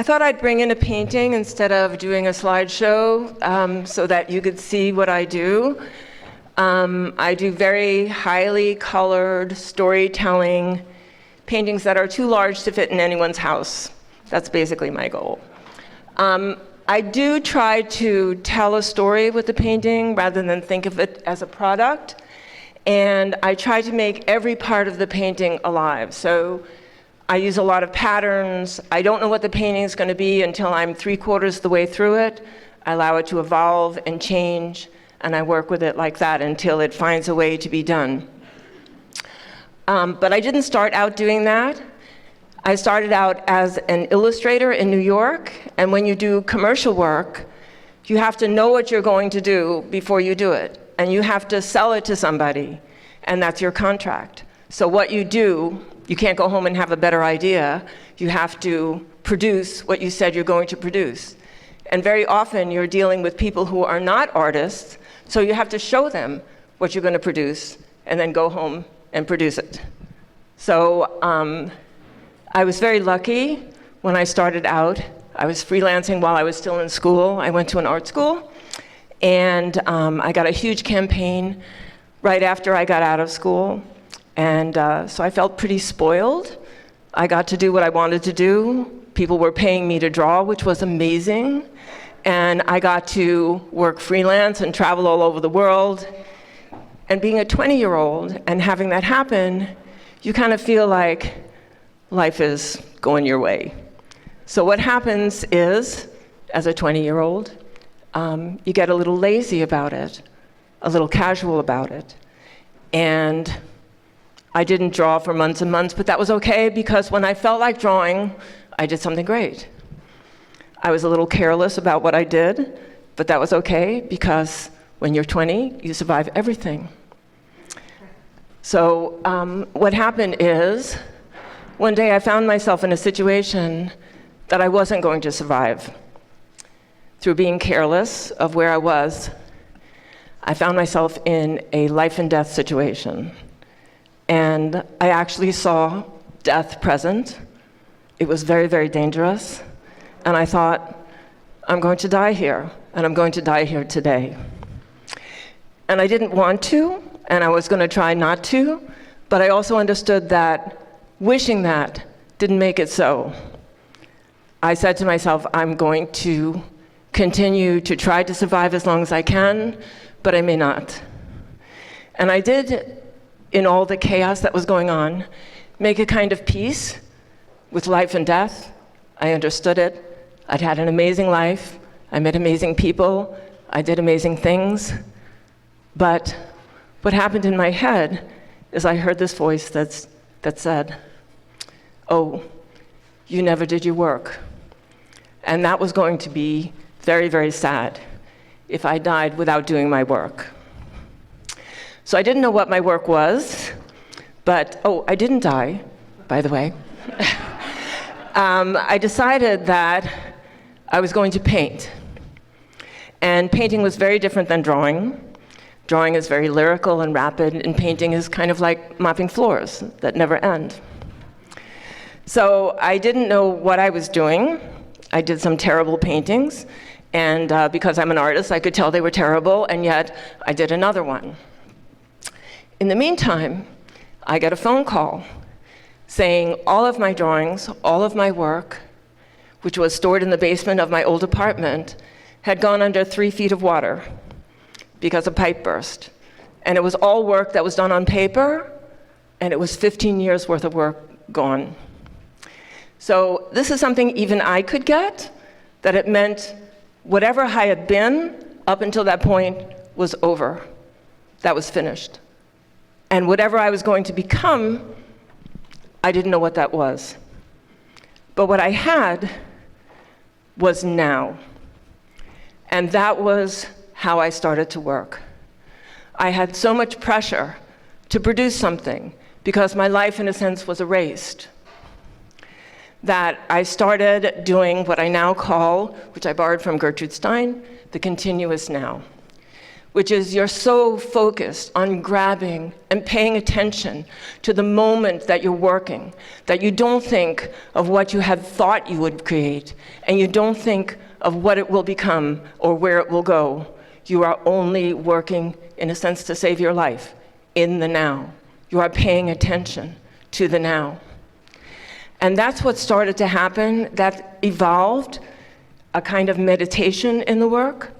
I thought I'd bring in a painting instead of doing a slideshow so that you could see what I do. I do very highly colored storytelling paintings that are too large to fit in anyone's house. That's basically my goal. I do try to tell a story with the painting rather than think of it as a product. And I try to make every part of the painting alive. So I use a lot of patterns. I don't know what the painting is going to be until I'm 3/4 the way through it. I allow it to evolve and change, and I work with it like that until it finds a way to be done. But I didn't start out doing that. I started out as an illustrator in New York, and when you do commercial work, you have to know what you're going to do before you do it, and you have to sell it to somebody, and that's your contract. So what you do, you can't go home and have a better idea. You have to produce what you said you're going to produce. And very often you're dealing with people who are not artists, so you have to show them what you're going to produce and then go home and produce it. So I was very lucky when I started out. I was freelancing while I was still in school. I went to an art school, and I got a huge campaign right after I got out of school. And so I felt pretty spoiled. I got to do what I wanted to do. People were paying me to draw, which was amazing. And I got to work freelance and travel all over the world. And being a 20-year-old and having that happen, you kind of feel like life is going your way. So what happens is, as a 20-year-old, you get a little lazy about it, a little casual about it. And I didn't draw for months and months, but that was okay because when I felt like drawing, I did something great. I was a little careless about what I did, but that was okay because when you're 20, you survive everything. So what happened is, one day I found myself in a situation that I wasn't going to survive. Through being careless of where I was, I found myself in a life and death situation. And I actually saw death present. It was very, very dangerous. And I thought, I'm going to die here, and I'm going to die here today. And I didn't want to, and I was going to try not to, but I also understood that wishing that didn't make it so. I said to myself, I'm going to continue to try to survive as long as I can, but I may not. And I did, in all the chaos that was going on, make a kind of peace with life and death. I understood it. I'd had an amazing life. I met amazing people. I did amazing things. But what happened in my head is I heard this voice that said, oh, you never did your work. And that was going to be very, very sad if I died without doing my work. So I didn't know what my work was, but, I didn't die, by the way. I decided that I was going to paint. And painting was very different than drawing. Drawing is very lyrical and rapid, and painting is kind of like mopping floors that never end. So I didn't know what I was doing. I did some terrible paintings, and because I'm an artist, I could tell they were terrible, and yet I did another one. In the meantime, I got a phone call saying all of my drawings, all of my work, which was stored in the basement of my old apartment, had gone under 3 feet of water because a pipe burst. And it was all work that was done on paper, and it was 15 years worth of work gone. So this is something even I could get, that it meant whatever I had been up until that point was over. That was finished. And whatever I was going to become, I didn't know what that was. But what I had was now. And that was how I started to work. I had so much pressure to produce something because my life, in a sense, was erased, that I started doing what I now call, which I borrowed from Gertrude Stein, the continuous now, which is you're so focused on grabbing and paying attention to the moment that you're working, that you don't think of what you had thought you would create, and you don't think of what it will become or where it will go. You are only working, in a sense, to save your life in the now. You are paying attention to the now. And that's what started to happen. That evolved a kind of meditation in the work,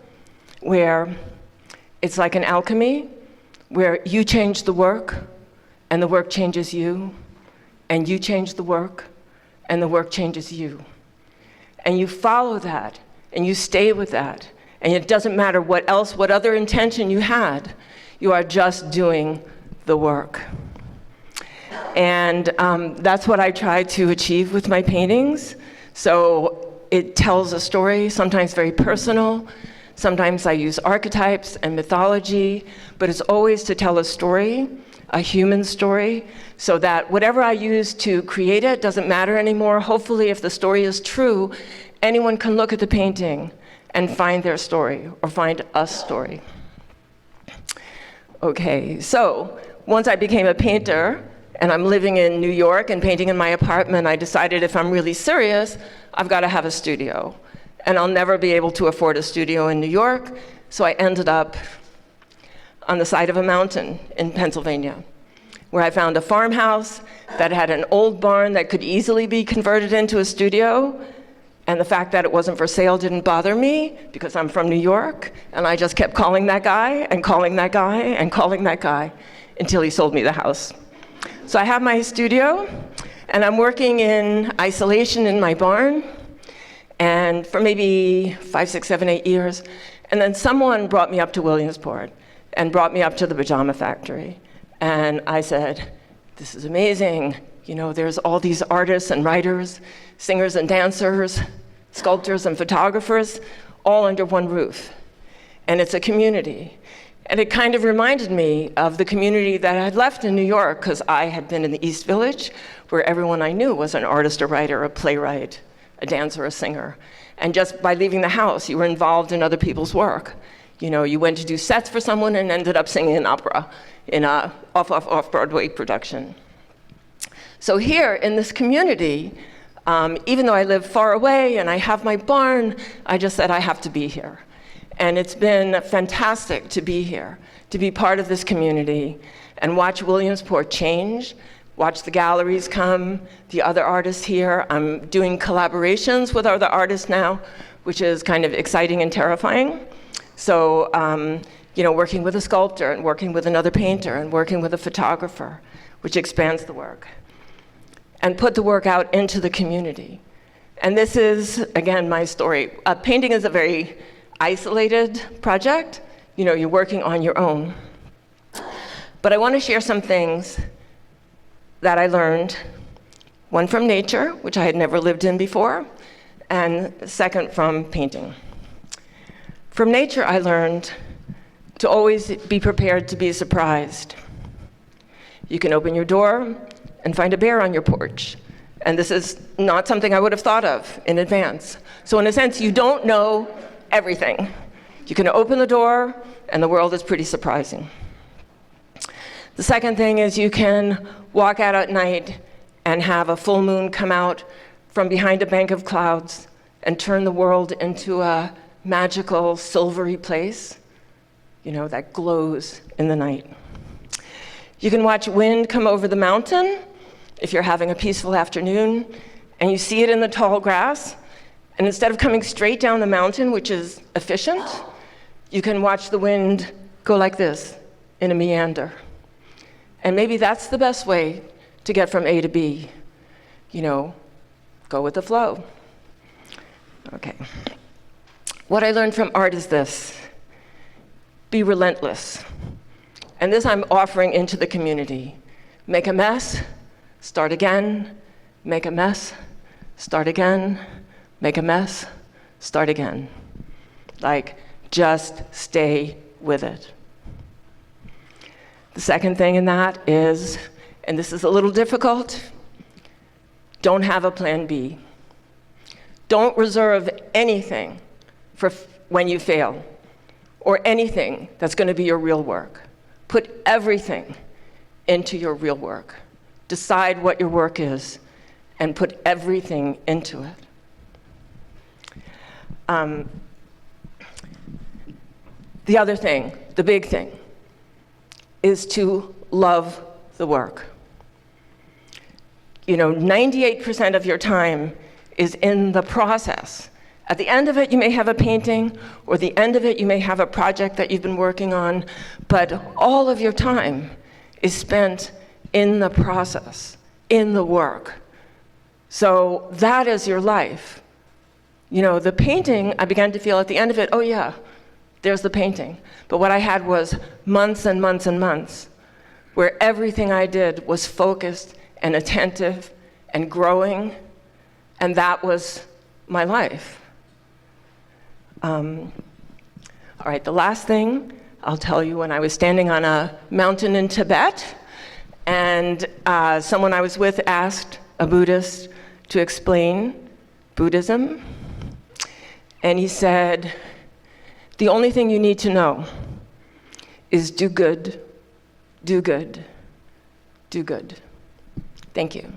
where it's like an alchemy, where you change the work, and the work changes you, and you change the work, and the work changes you. And you follow that, and you stay with that, and it doesn't matter what other intention you had, you are just doing the work. And that's what I try to achieve with my paintings. So it tells a story, sometimes very personal. Sometimes I use archetypes and mythology, but it's always to tell a story, a human story, so that whatever I use to create it doesn't matter anymore. Hopefully, if the story is true, anyone can look at the painting and find their story, or find a story. Okay, so once I became a painter, and I'm living in New York and painting in my apartment, I decided if I'm really serious, I've got to have a studio. And I'll never be able to afford a studio in New York, so I ended up on the side of a mountain in Pennsylvania, where I found a farmhouse that had an old barn that could easily be converted into a studio, and the fact that it wasn't for sale didn't bother me, because I'm from New York, and I just kept calling that guy, and calling that guy, and calling that guy, until he sold me the house. So I have my studio, and I'm working in isolation in my barn, and for maybe 5, 6, 7, 8 years. And then someone brought me up to Williamsport and brought me up to the Pajama Factory. And I said, this is amazing. You know, there's all these artists and writers, singers and dancers, sculptors and photographers, all under one roof. And it's a community. And it kind of reminded me of the community that I had left in New York, because I had been in the East Village, where everyone I knew was an artist, a writer, a playwright, a dancer, a singer. And just by leaving the house, you were involved in other people's work. You know, you went to do sets for someone and ended up singing an opera in a off-Broadway production. So here in this community, even though I live far away and I have my barn, I just said I have to be here. And it's been fantastic to be here, to be part of this community and watch Williamsport change. Watch the galleries come, the other artists here. I'm doing collaborations with other artists now, which is kind of exciting and terrifying. So, you know, working with a sculptor and working with another painter and working with a photographer, which expands the work. And put the work out into the community. And this is, again, my story. Painting is a very isolated project. You know, you're working on your own. But I want to share some things that I learned, one from nature, which I had never lived in before, and second from painting. From nature, I learned to always be prepared to be surprised. You can open your door and find a bear on your porch, and this is not something I would have thought of in advance. So in a sense, you don't know everything. You can open the door, and the world is pretty surprising. The second thing is you can walk out at night and have a full moon come out from behind a bank of clouds and turn the world into a magical, silvery place, you know, that glows in the night. You can watch wind come over the mountain if you're having a peaceful afternoon, and you see it in the tall grass, and instead of coming straight down the mountain, which is efficient, you can watch the wind go like this in a meander. And maybe that's the best way to get from A to B. You know, go with the flow. Okay. What I learned from art is this: be relentless. And this I'm offering into the community. Make a mess, start again, make a mess, start again, make a mess, start again. Like, just stay with it. The second thing in that is, and this is a little difficult, don't have a plan B. Don't reserve anything for when you fail. or anything that's going to be your real work. Put everything into your real work. Decide what your work is and put everything into it. The other thing, the big thing, is to love the work. 98% of your time is in the process. At the end of it, you may have a painting, or at the end of it, you may have a project that you've been working on, but all of your time is spent in the process, in the work. So that is your life. The painting, I began to feel at the end of it, oh yeah, there's the painting. But what I had was months and months and months where everything I did was focused and attentive and growing, and that was my life. All right, the last thing I'll tell you, when I was standing on a mountain in Tibet, and someone I was with asked a Buddhist to explain Buddhism, and he said, the only thing you need to know is do good, do good, do good. Thank you.